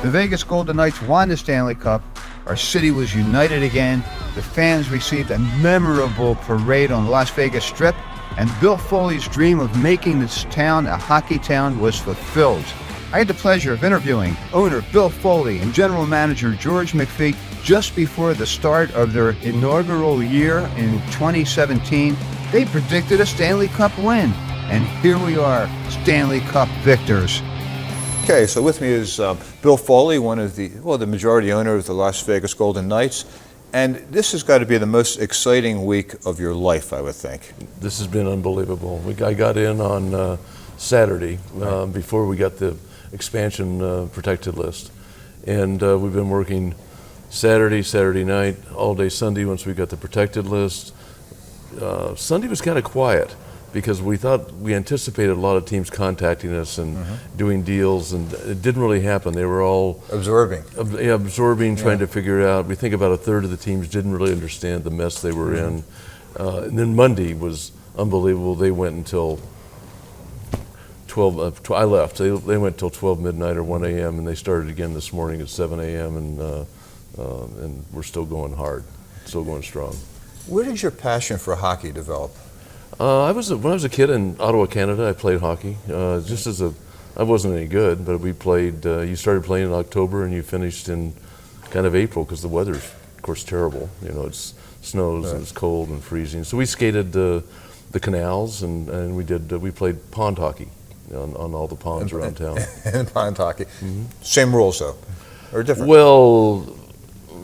The Vegas Golden Knights won the Stanley Cup. Our city was united again. The fans received a memorable parade on the Las Vegas Strip, and Bill Foley's dream of making this town a hockey town was fulfilled. I had the pleasure of interviewing owner Bill Foley and general manager George McPhee just before the start of their inaugural year in 2017. They predicted a Stanley Cup win, and here we are, Stanley Cup victors. Okay, so with me is Bill Foley, one of the majority owner of the Las Vegas Golden Knights. And this has got to be the most exciting week of your life, I would think. This has been unbelievable. I got in on Saturday before we got the expansion protected list. And we've been working Saturday night, all day Sunday once we got the protected list. Sunday was kind of quiet because we anticipated a lot of teams contacting us and doing deals, and it didn't really happen. They were all absorbing, trying to figure it out. We think about a third of the teams didn't really understand the mess they were in. And then Monday was unbelievable. They went until 12, I left. They went till 12 midnight or 1 a.m. and they started again this morning at 7 a.m. and we're still going hard, still going strong. Where did your passion for hockey develop? When I was a kid in Ottawa, Canada, I played hockey. I wasn't any good, but we played. You started playing in October and you finished in kind of April because the weather's, of course, terrible. You know, it snows and it's cold and freezing. So we skated the canals and we played pond hockey on all the ponds around town. And pond hockey. Same rules though, or different? Well,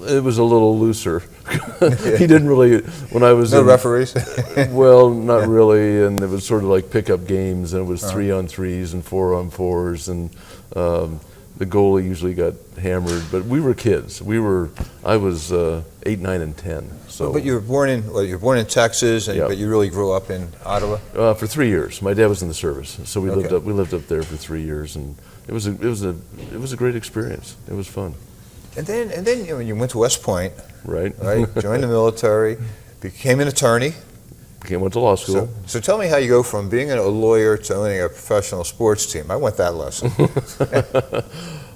it was a little looser. He didn't really, when I was no referees? Well, not really, and it was sort of like pickup games, and it was 3-on-3s and 4-on-4s, and the goalie usually got hammered, but we were kids. I was 8, 9, and 10. So. But you were born in Texas, but you really grew up in Ottawa? For 3 years. My dad was in the service, so we lived up there for 3 years, and it was a great experience. It was fun. And then you went to West Point, right? Joined the military, became an attorney. Went to law school. So tell me how you go from being a lawyer to owning a professional sports team. I want that lesson.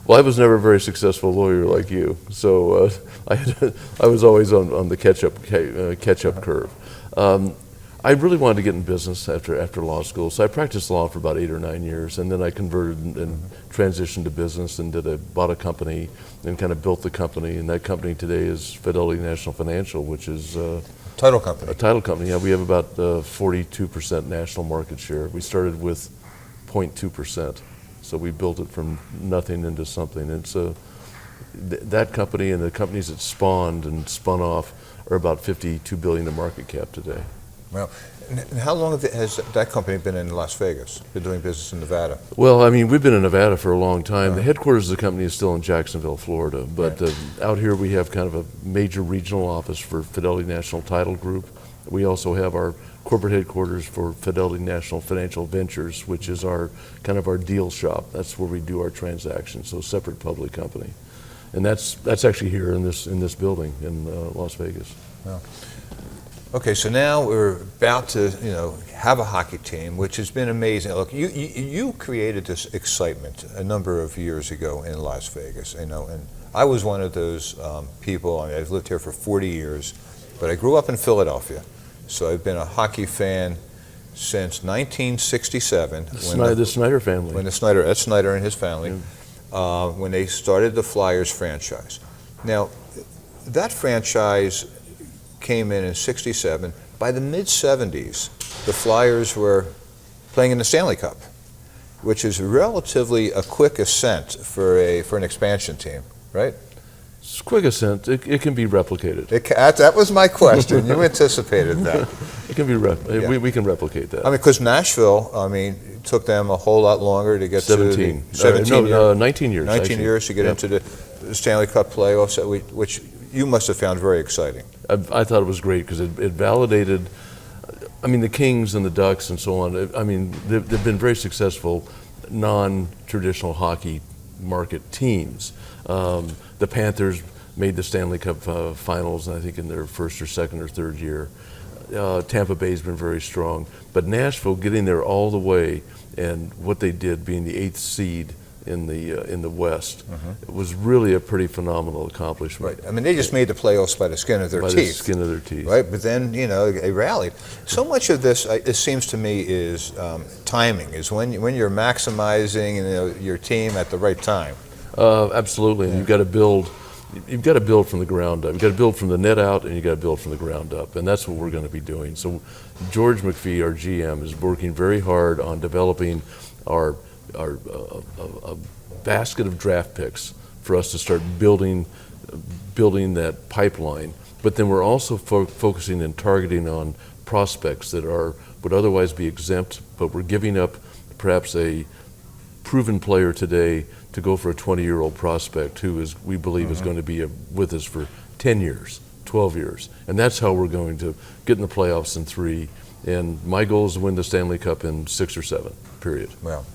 Well, I was never a very successful lawyer like you, so I was always on the catch-up curve. I really wanted to get in business after law school, so I practiced law for about 8 or 9 years, and then I converted and transitioned to business and bought a company and kind of built the company, and that company today is Fidelity National Financial, which is title company. A title company. Yeah, we have about 42% national market share. We started with 0.2%, so we built it from nothing into something. It's that company and the companies that spawned and spun off are about $52 billion in market cap today. Well, how long has that company been in Las Vegas, been doing business in Nevada? Well, I mean, we've been in Nevada for a long time. The headquarters of the company is still in Jacksonville, Florida, but out here we have kind of a major regional office for Fidelity National Title Group. We also have our corporate headquarters for Fidelity National Financial Ventures, which is our kind of our deal shop. That's where we do our transactions, so separate public company. And that's actually here in this building in Las Vegas. Wow. Okay, so now we're about to, have a hockey team, which has been amazing. Look, you created this excitement a number of years ago in Las Vegas, and I was one of those people. I mean, I've lived here for 40 years, but I grew up in Philadelphia, so I've been a hockey fan since 1967. The Snyder family. When Ed Snyder and his family, when they started the Flyers franchise. Now, that franchise came in '67. By the mid-'70s, the Flyers were playing in the Stanley Cup, which is relatively a quick ascent for an expansion team, right? It's a quick ascent. It can be replicated. That was my question. You anticipated that. It can be we can replicate that. I mean, because Nashville, it took them a whole lot longer to get 17. to 17 years. 19 years. 19 years to get into the Stanley Cup playoffs, which you must have found very exciting. I thought it was great because it validated, the Kings and the Ducks and so on, they've been very successful non-traditional hockey market teams. The Panthers made the Stanley Cup finals, I think, in their first or second or third year. Tampa Bay's been very strong. But Nashville getting there all the way, and what they did being the 8th seed in the West. It was really a pretty phenomenal accomplishment. Right. I mean, they just made the playoffs by the skin of their By teeth. the skin of their teeth. Right, but then, they rallied. So much of this, it seems to me, is timing, is when you're maximizing your team at the right time. Absolutely, and you've got to build from the ground up. You've got to build from the net out, and you've got to build from the ground up, and that's what we're going to be doing. So George McPhee, our GM, is working very hard on developing our basket of draft picks for us to start building that pipeline. But then we're also focusing and targeting on prospects that would otherwise be exempt, but we're giving up perhaps a proven player today to go for a 20-year-old prospect who we believe is going to be with us for 10 years, 12 years. And that's how we're going to get in the playoffs in 3. And my goal is to win the Stanley Cup in 6 or 7, period. Well,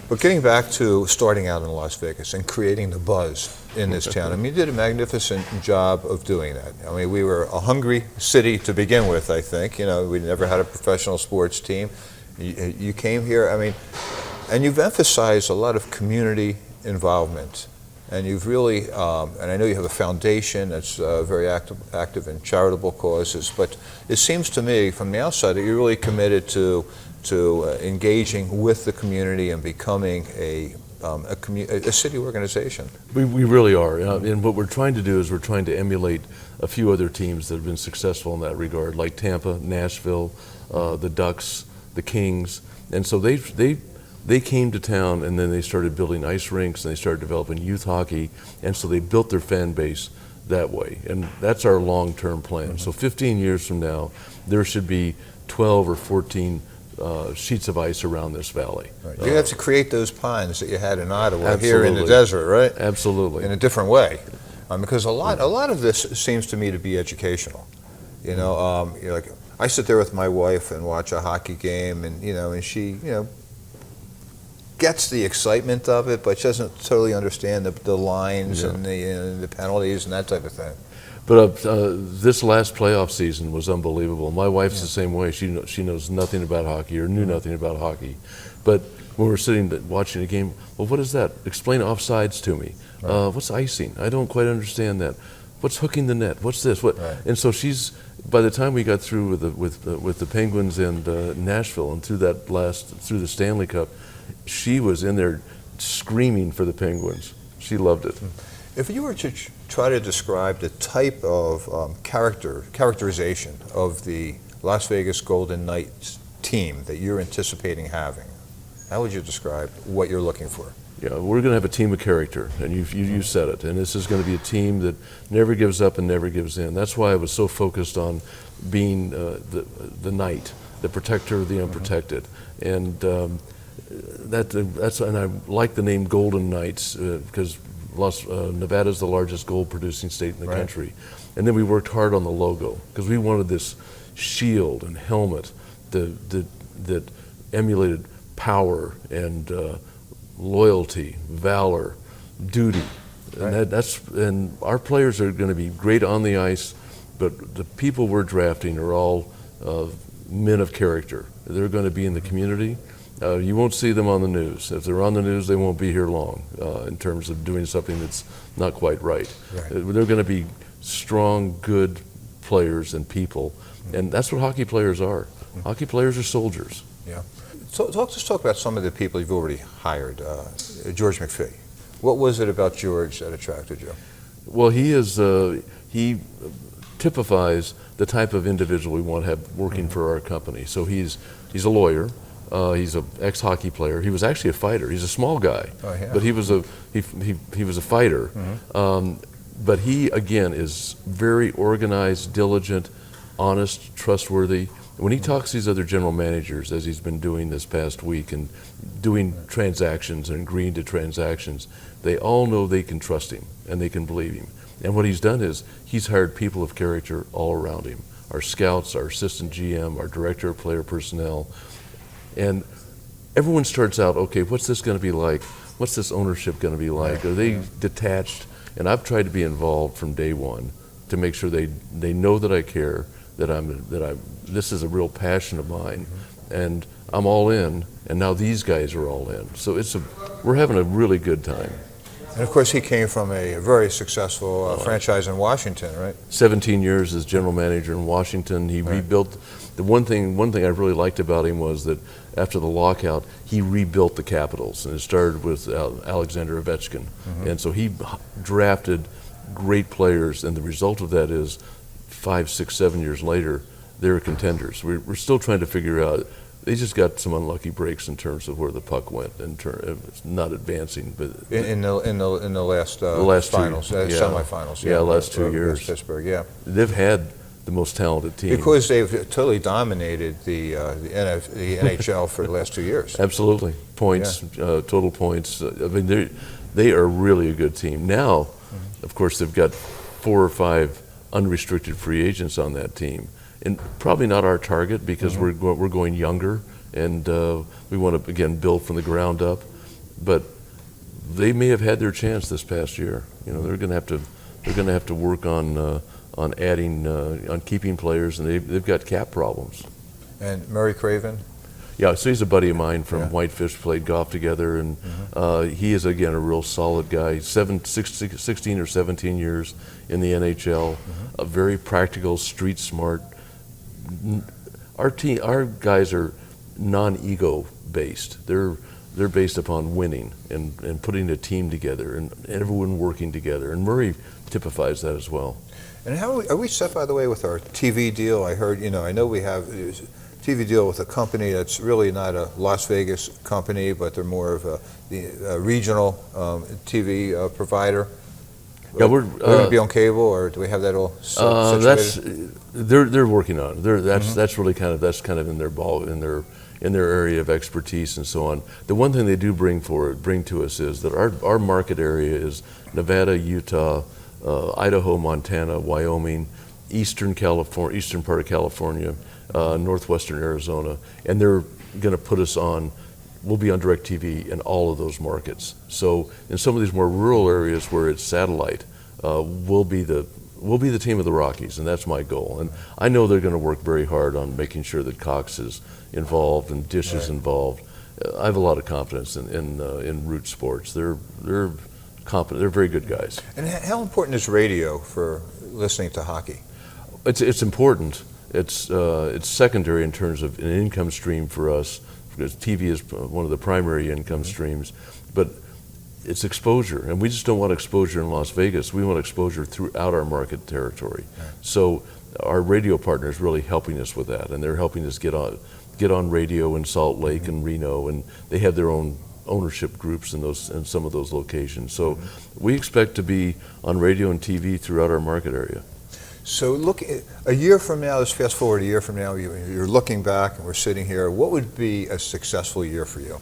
but getting back to starting out in Las Vegas and creating the buzz in this town, I mean, you did a magnificent job of doing that. I mean, we were a hungry city to begin with, I think. We never had a professional sports team. You came here, I mean, and you've emphasized a lot of community involvement. And you've really, and I know you have a foundation that's very active in charitable causes, but it seems to me from the outside that you're really committed to engaging with the community and becoming a city organization. We really are, and what we're trying to do is we're trying to emulate a few other teams that have been successful in that regard, like Tampa, Nashville, the Ducks, the Kings, and so they came to town and then they started building ice rinks and they started developing youth hockey, and so they built their fan base that way, and that's our long-term plan. So 15 years from now, there should be 12 or 14 sheets of ice around this valley. Right. You have to create those ponds that you had in Ottawa Absolutely. Here in the desert, right? Absolutely. In a different way, because a lot of this seems to me to be educational. Like I sit there with my wife and watch a hockey game, and she gets the excitement of it, but she doesn't totally understand the lines and the penalties and that type of thing. But this last playoff season was unbelievable. My wife's the same way. She knows nothing about hockey or knew nothing about hockey. But when we're sitting watching a game, well, what is that? Explain offsides to me. Right. What's icing? I don't quite understand that. What's hooking the net? What's this? What? Right. And so by the time we got through with the Penguins and Nashville and through the Stanley Cup, she was in there screaming for the Penguins. She loved it. If you were to try to describe the type of characterization of the Las Vegas Golden Knights team that you're anticipating having, how would you describe what you're looking for? Yeah, we're going to have a team of character, and you said it, and this is going to be a team that never gives up and never gives in. That's why I was so focused on being the knight, the protector of the unprotected. And and I like the name Golden Knights because Nevada is the largest gold producing state in the country. And then we worked hard on the logo because we wanted this shield and helmet that emulated power and loyalty, valor, duty. And and our players are going to be great on the ice, but the people we're drafting are all men of character. They're going to be in the community. You won't see them on the news. If they're on the news, they won't be here long in terms of doing something that's not quite right. They're going to be strong, good players and people, and that's what hockey players are. Hockey players are soldiers. Yeah. So let's talk about some of the people you've already hired. George McPhee. What was it about George that attracted you? Well, he typifies the type of individual we want to have working for our company. So he's a lawyer. He's an ex-hockey player. He was actually a fighter. He's a small guy, but he was a fighter. But he again is very organized, diligent, honest, trustworthy. When he talks to these other general managers, as he's been doing this past week, and doing transactions and agreeing to transactions, they all know they can trust him and they can believe him. And what he's done is he's hired people of character all around him. Our scouts, our assistant GM, our director of player personnel. And everyone starts out, okay, what's this going to be like? What's this ownership going to be like? Are they detached? And I've tried to be involved from day one to make sure they know that I care, that this is a real passion of mine, and I'm all in, and now these guys are all in. So we're having a really good time. And of course, he came from a very successful franchise in Washington, right? 17 years as general manager in Washington. He rebuilt. The one thing I really liked about him was that after the lockout, he rebuilt the Capitals, and it started with Alexander Ovechkin. And so he drafted great players, and the result of that is 5, 6, 7 years later, they're contenders. We're still trying to figure out. They just got some unlucky breaks in terms of where the puck went, it's not advancing. But in the last finals, semifinals. Last 2 years. Pittsburgh, yeah. They've had the most talented team because they've totally dominated the NHL for the last 2 years. Absolutely, points, total points. I mean, they are really a good team now. Of course, they've got 4 or 5 unrestricted free agents on that team. And probably not our target because we're going younger, and we want to again build from the ground up. But they may have had their chance this past year. You know, they're going to have to work on adding on keeping players, and they've got cap problems. And Murray Craven. Yeah, so he's a buddy of mine from Whitefish. Played golf together, and he is again a real solid guy. 16 or 17 years in the NHL, a very practical, street smart. Our guys are non-ego based. They're based upon winning and putting a team together and everyone working together. And Murray typifies that as well. And how are we set, by the way, with our TV deal? I heard, I know we have a TV deal with a company that's really not a Las Vegas company, but they're more of a regional TV provider. Yeah, we're going to be on cable, or do we have that all situated? They're working on it. That's really kind of in their area of expertise and so on. The one thing they do bring to us is that our market area is Nevada, Utah, Idaho, Montana, Wyoming, eastern part of California, northwestern Arizona, and they're going to put us on. We'll be on DirecTV in all of those markets. So in some of these more rural areas where it's satellite, we'll be the team of the Rockies, and that's my goal. And I know they're going to work very hard on making sure that Cox is involved and Dish is involved. I have a lot of confidence in Root Sports. They're competent. They're very good guys. And how important is radio for listening to hockey? It's important. It's secondary in terms of an income stream for us, because TV is one of the primary income streams, but it's exposure, and we just don't want exposure in Las Vegas. We want exposure throughout our market territory. Right. So our radio partner is really helping us with that, and they're helping us get on radio in Salt Lake and Reno, and they have their own ownership groups in some of those locations. So we expect to be on radio and TV throughout our market area. So look, a year from now, let's fast forward a year from now, you're looking back and we're sitting here. What would be a successful year for you?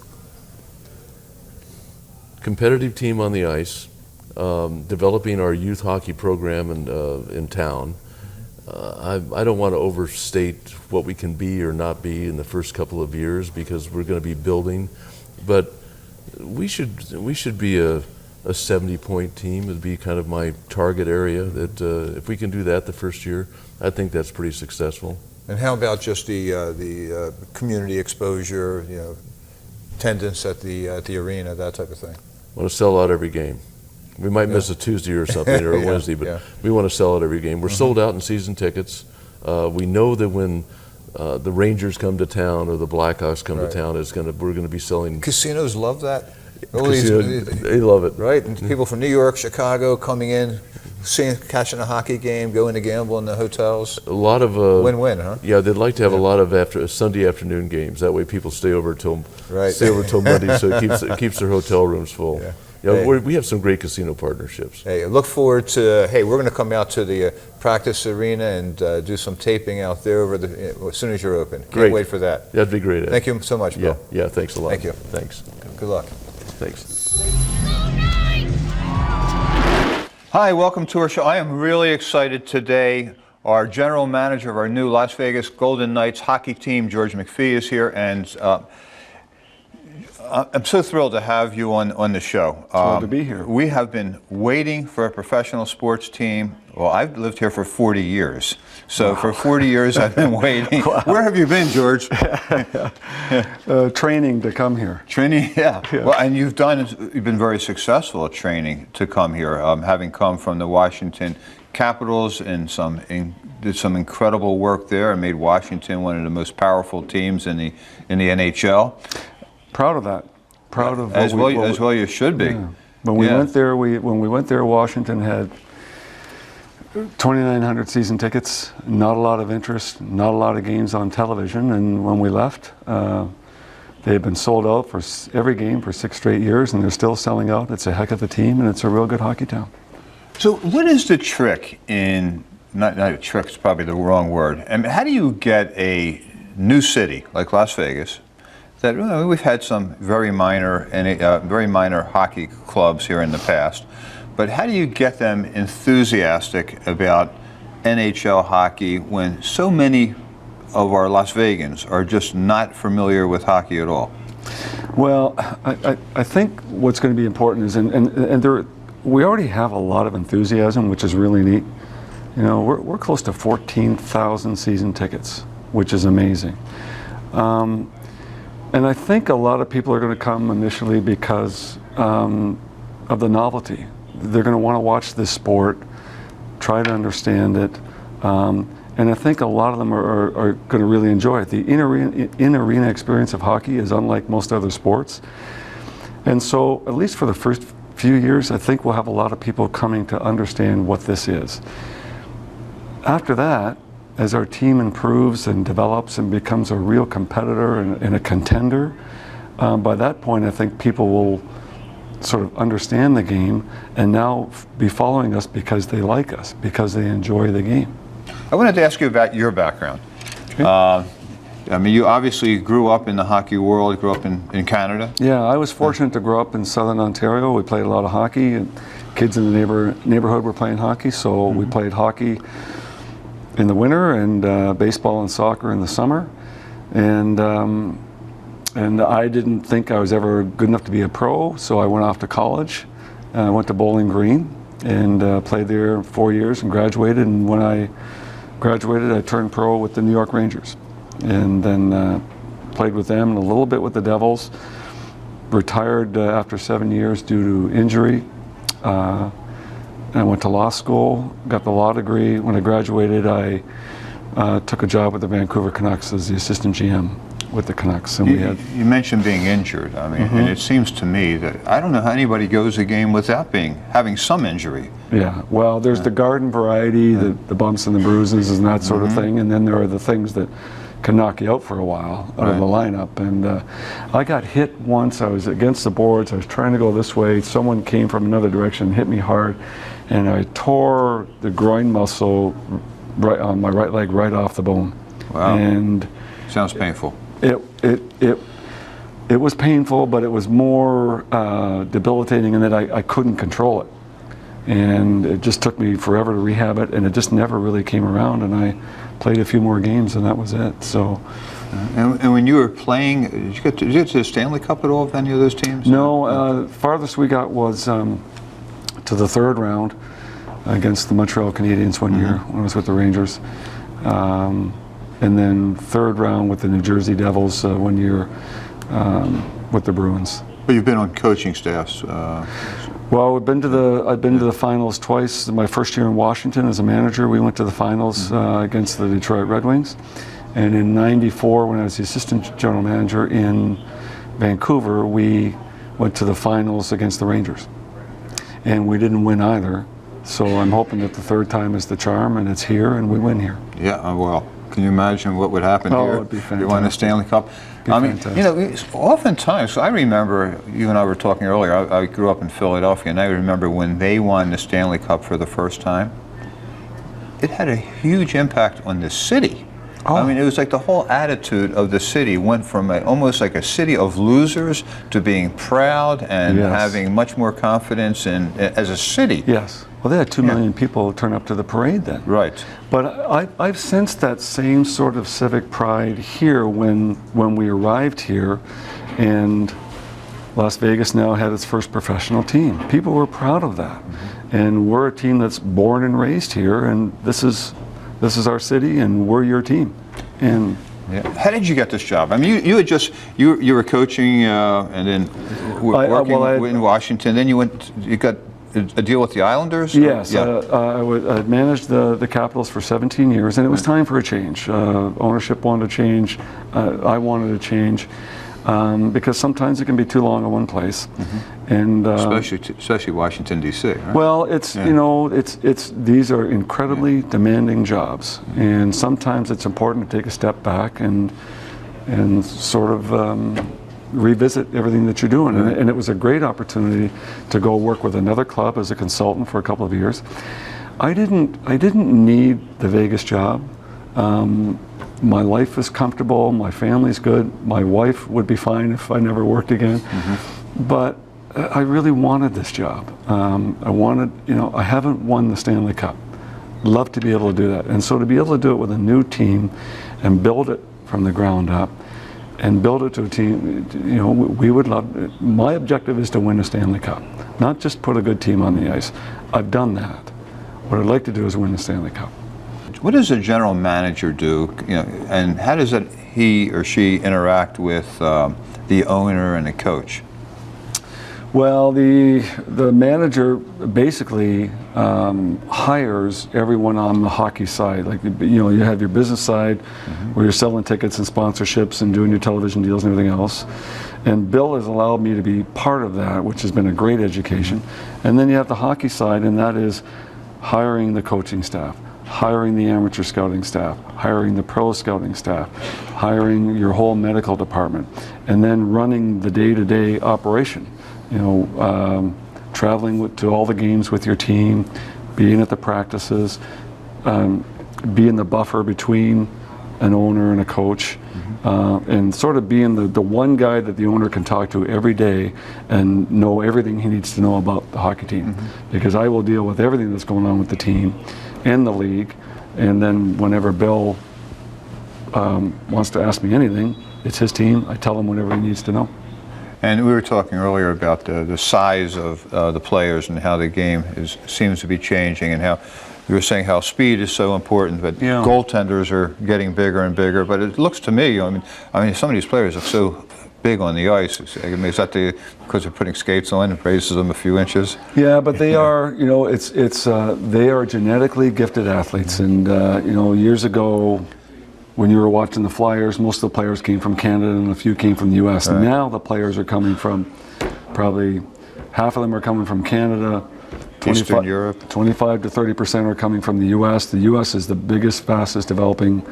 Competitive team on the ice, developing our youth hockey program in town. I don't want to overstate what we can be or not be in the first couple of years because we're going to be building, but we should be a 70-point team would be kind of my target area. That if we can do that the first year, I think that's pretty successful. And how about just the community exposure, attendance at the arena, that type of thing? Want to sell out every game. We might miss a Tuesday or something or a Wednesday, but we want to sell out every game. We're sold out in season tickets. We know that when the Rangers come to town or the Blackhawks come to town, we're going to be selling. Casinos love that. They love it, right? And people from New York, Chicago, coming in, catching a hockey game, going to gamble in the hotels. A lot of win-win, huh? Yeah, they'd like to have a lot of Sunday afternoon games. That way, people stay over till Monday, so it keeps their hotel rooms full. Yeah. We have some great casino partnerships. Hey, I look forward to. Hey, we're going to come out to the practice arena and do some taping out there as soon as you're open. Can't wait for that. That'd be great. Thank you so much, Bill. Yeah. Thanks a lot. Thank you. Thanks. Good luck. Thanks. Hi, welcome to our show. I am really excited today. Our general manager of our new Las Vegas Golden Knights hockey team, George McPhee, is here, and I'm so thrilled to have you on the show. Thrilled to be here. We have been waiting for a professional sports team. Well, I've lived here for 40 years. So for 40 years, I've been waiting. Wow. Where have you been, George? Training to come here. Training, yeah. Well, and you've been very successful at training to come here, having come from the Washington Capitals and did some incredible work there and made Washington one of the most powerful teams in the NHL. Proud of that. Proud of as well you should be. Yeah. When we went there, Washington had 2,900 season tickets. Not a lot of interest. Not a lot of games on television. And when we left, they had been sold out for every game for 6 straight years, and they're still selling out. It's a heck of a team, and it's a real good hockey town. So, what is the trick in? Not a trick. It's probably the wrong word. I mean, how do you get a new city like Las Vegas? That we've had some very minor hockey clubs here in the past, but how do you get them enthusiastic about NHL hockey when so many of our Las Vegans are just not familiar with hockey at all? Well, I think what's going to be important is, we already have a lot of enthusiasm, which is really neat. You know, we're close to 14,000 season tickets, which is amazing. And I think a lot of people are going to come initially because of the novelty. They're going to want to watch this sport, try to understand it, and I think a lot of them are going to really enjoy it. The in-arena experience of hockey is unlike most other sports. And so, at least for the first few years, I think we'll have a lot of people coming to understand what this is. After that, as our team improves and develops and becomes a real competitor and a contender, by that point I think people will sort of understand the game and now be following us because they like us, because they enjoy the game. I wanted to ask you about your background. Okay. I mean, you obviously grew up in the hockey world, grew up in Canada. Yeah, I was fortunate to grow up in Southern Ontario. We played a lot of hockey, and kids in the neighborhood were playing hockey, so we played hockey in the winter and baseball and soccer in the summer. And I didn't think I was ever good enough to be a pro, so I went off to college. I went to Bowling Green and played there 4 years and graduated. And when I graduated, I turned pro with the New York Rangers. And then played with them and a little bit with the Devils. Retired after 7 years due to injury. I went to law school, got the law degree. When I graduated, I took a job with the Vancouver Canucks as the assistant GM with the Canucks. And you mentioned being injured. I mean, and it seems to me that I don't know how anybody goes a game without having some injury. Yeah, well, there's the garden variety, the bumps and the bruises and that sort of thing, and then there are the things that can knock you out for a while out of the lineup. And I got hit once. I was against the boards. I was trying to go this way. Someone came from another direction and hit me hard, and I tore the groin muscle right on my right leg right off the bone. Wow. And sounds painful. It was painful, but it was more debilitating in that I couldn't control it. And it just took me forever to rehab it, and it just never really came around, and I played a few more games, and that was it. So. And when you were playing, did you get to the Stanley Cup at all of any of those teams? No, farthest we got was to the third round against the Montreal Canadiens one year when I was with the Rangers. And then third round with the New Jersey Devils 1 year with the Bruins. But you've been on coaching staffs. Well, I've been to the finals twice. My first year in Washington as a manager, we went to the finals against the Detroit Red Wings. And in '94, when I was the assistant general manager in Vancouver, we went to the finals against the Rangers. And we didn't win either. So I'm hoping that the third time is the charm, and it's here, and we win here. Yeah, well, can you imagine what would happen here? It'd be fantastic. You won the Stanley Cup. I mean, you know, oftentimes, I remember, you and I were talking earlier, I grew up in Philadelphia, and I remember when they won the Stanley Cup for the first time, it had a huge impact on the city. Oh. I mean, it was like the whole attitude of the city went from almost like a city of losers to being proud and having much more confidence as a city. Yes. Well, they had 2 million people turn up to the parade then. Right. But I've sensed that same sort of civic pride here when we arrived here, and Las Vegas now had its first professional team. People were proud of that. And we're a team that's born and raised here, and this is our city, and we're your team. And yeah. How did you get this job? I mean, you had just you were coaching and then working in Washington. Then you got a deal with the Islanders? Yes, Yeah. I managed the Capitals for 17 years, and it was time for a change. Ownership wanted to change. I wanted to change. Because sometimes it can be too long in one place, and especially Washington D.C. Right? Well, it's these are incredibly demanding jobs, and sometimes it's important to take a step back and sort of revisit everything that you're doing. And it was a great opportunity to go work with another club as a consultant for a couple of years. I didn't need the Vegas job. My life is comfortable, my family's good, my wife would be fine if I never worked again. But I really wanted this job. I haven't won the Stanley Cup. Love to be able to do that. And so to be able to do it with a new team and build it from the ground up and build it to a team, we would love it. My objective is to win a Stanley Cup, not just put a good team on the ice. I've done that. What I'd like to do is win the Stanley Cup. What does a general manager do, and how does he or she interact with the owner and the coach? Well, the manager basically hires everyone on the hockey side. Like you have your business side where you're selling tickets and sponsorships and doing your television deals and everything else. And Bill has allowed me to be part of that, which has been a great education. And then you have the hockey side, and that is hiring the coaching staff, hiring the amateur scouting staff, hiring the pro scouting staff, hiring your whole medical department, and then running the day-to-day operation. Traveling to all the games with your team, being at the practices, being the buffer between an owner and a coach, and sort of being the one guy that the owner can talk to every day and know everything he needs to know about the hockey team. Because I will deal with everything that's going on with the team and the league, and then whenever Bill wants to ask me anything, it's his team. I tell him whatever he needs to know. And we were talking earlier about the size of the players and how the game seems to be changing, and how you were saying how speed is so important, but goaltenders are getting bigger and bigger. But it looks to me, I mean, some of these players are so big on the ice. Is that because they're putting skates on and raises them a few inches? Yeah, but they are, they are genetically gifted athletes, and years ago, when you were watching the Flyers, most of the players came from Canada and a few came from the U.S. Right. Now the players are coming from, probably half of them are coming from Canada. Eastern Europe. 25 to 30% are coming from the U.S. The U.S. is the biggest, fastest developing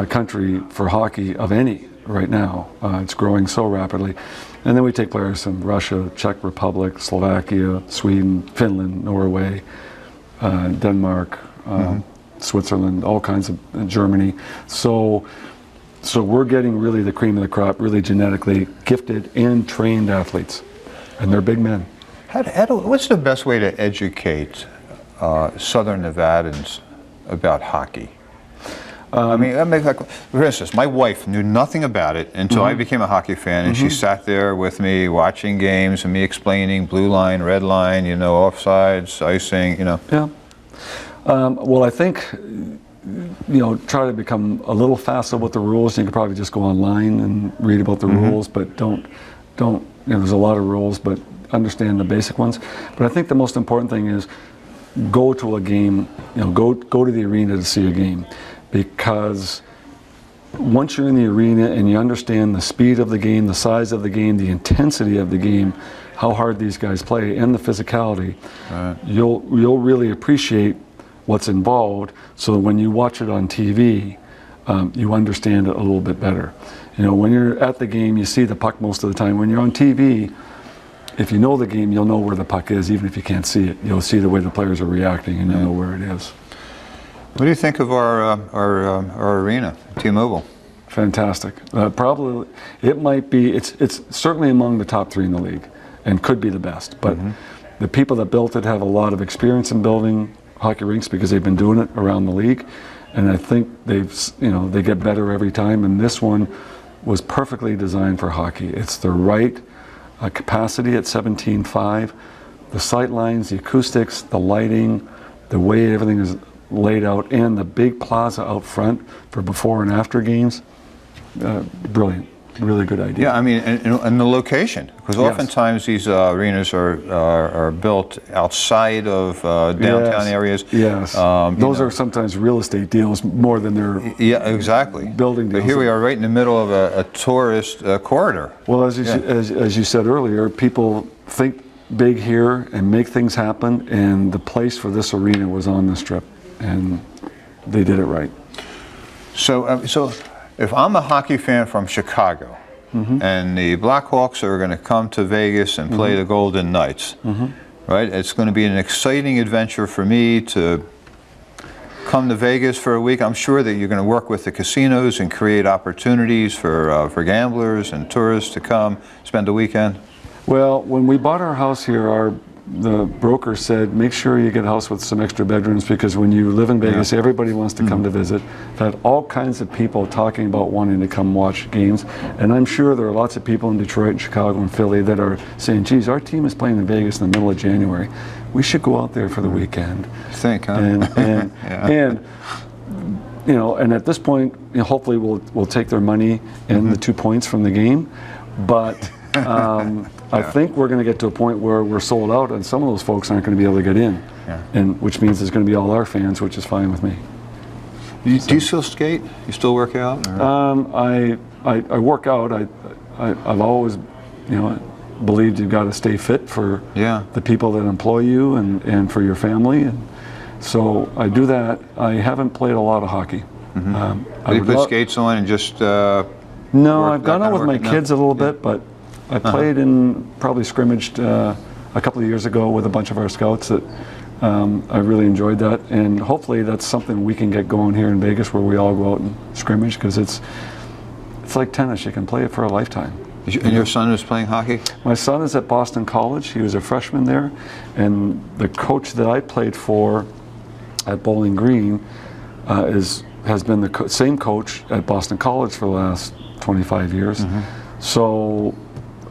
country for hockey of any right now. It's growing so rapidly. And then we take players from Russia, Czech Republic, Slovakia, Sweden, Finland, Norway, Denmark, Switzerland, all kinds of Germany. So we're getting really the cream of the crop, really genetically gifted and trained athletes, and they're big men. What's the best way to educate Southern Nevadans about hockey? For instance, my wife knew nothing about it until I became a hockey fan, and she sat there with me watching games and me explaining blue line, red line, offsides, icing, Yeah. Well, I think, try to become a little faster with the rules. You could probably just go online and read about the rules, but don't, there's a lot of rules, but understand the basic ones. But I think the most important thing is go to a game, go to the arena to see a game, because once you're in the arena and you understand the speed of the game, the size of the game, the intensity of the game, how hard these guys play, and the physicality, you'll really appreciate what's involved, so that when you watch it on TV, you understand it a little bit better. When you're at the game, you see the puck most of the time. When you're on TV, if you know the game, you'll know where the puck is, even if you can't see it. You'll see the way the players are reacting, and you'll know where it is. What do you think of our arena, T-Mobile? Fantastic. Probably, it's certainly among the top 3 in the league, and could be the best. But the people that built it have a lot of experience in building hockey rinks because they've been doing it around the league, and I think they get better every time. And this one, was perfectly designed for hockey. It's the right capacity at 17.5. The sight lines, the acoustics, the lighting, the way everything is laid out, and the big plaza out front for before and after games. Brilliant. Really good idea. Yeah, I mean, and the location, because Yes. oftentimes these arenas are built outside of downtown areas. Yes, those are sometimes real estate deals more than they're exactly building deals. But here we are, right in the middle of a tourist corridor. Well, as you said earlier, people think big here and make things happen, and the place for this arena was on the Strip, and they did it right. So if I'm a hockey fan from Chicago, and the Blackhawks are going to come to Vegas and play the Golden Knights, right? It's going to be an exciting adventure for me to come to Vegas for a week. I'm sure that you're going to work with the casinos and create opportunities for gamblers and tourists to come spend a weekend. Well, when we bought our house here, the broker said, make sure you get a house with some extra bedrooms, because when you live in Vegas, everybody wants to come to visit. I've had all kinds of people talking about wanting to come watch games, and I'm sure there are lots of people in Detroit and Chicago and Philly that are saying, geez, our team is playing in Vegas in the middle of January. We should go out there for the weekend. Think, huh? And you know, and at this point, you know, hopefully we'll take their money and the 2 points from the game, but I think we're going to get to a point where we're sold out, and some of those folks aren't going to be able to get in, and which means it's going to be all our fans, which is fine with me. Do you still skate? You still work out? I work out. I've always, you know, believed you've got to stay fit for the people that employ you and for your family, and so I do that. I haven't played a lot of hockey. Do you put skates on and just? No, I've gone out with my kids a little bit, but I played probably scrimmaged a couple of years ago with a bunch of our scouts. That I really enjoyed that, and hopefully that's something we can get going here in Vegas, where we all go out and scrimmage, because it's like tennis. You can play it for a lifetime. And your son is playing hockey? My son is at Boston College. He was a freshman there, and the coach that I played for at Bowling Green has been the same coach at Boston College for the last 25 years. So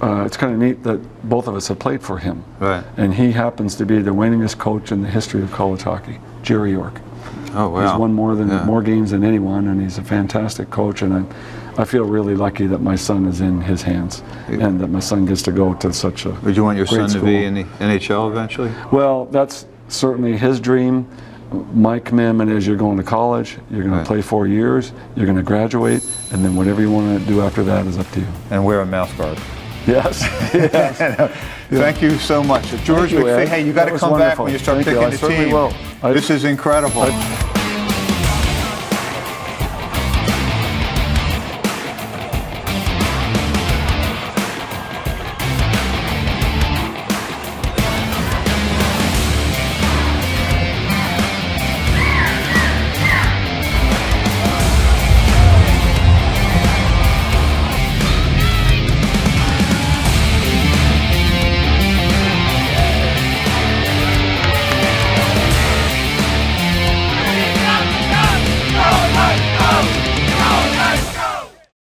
it's kind of neat that both of us have played for him. Right. And he happens to be the winningest coach in the history of college hockey, Jerry York. Oh, wow. He's won more games than anyone, and he's a fantastic coach, and I feel really lucky that my son is in his hands, and that my son gets to go to such a Would you want your great son school. to be in the NHL eventually? Well, that's certainly his dream. My commitment is you're going to college, you're going to play 4 years, you're going to graduate, and then whatever you want to do after that is up to you. And wear a mouth guard. Yes. Thank you so much. George McPhee, hey, you got to come back when you start picking the team. Will. This is incredible.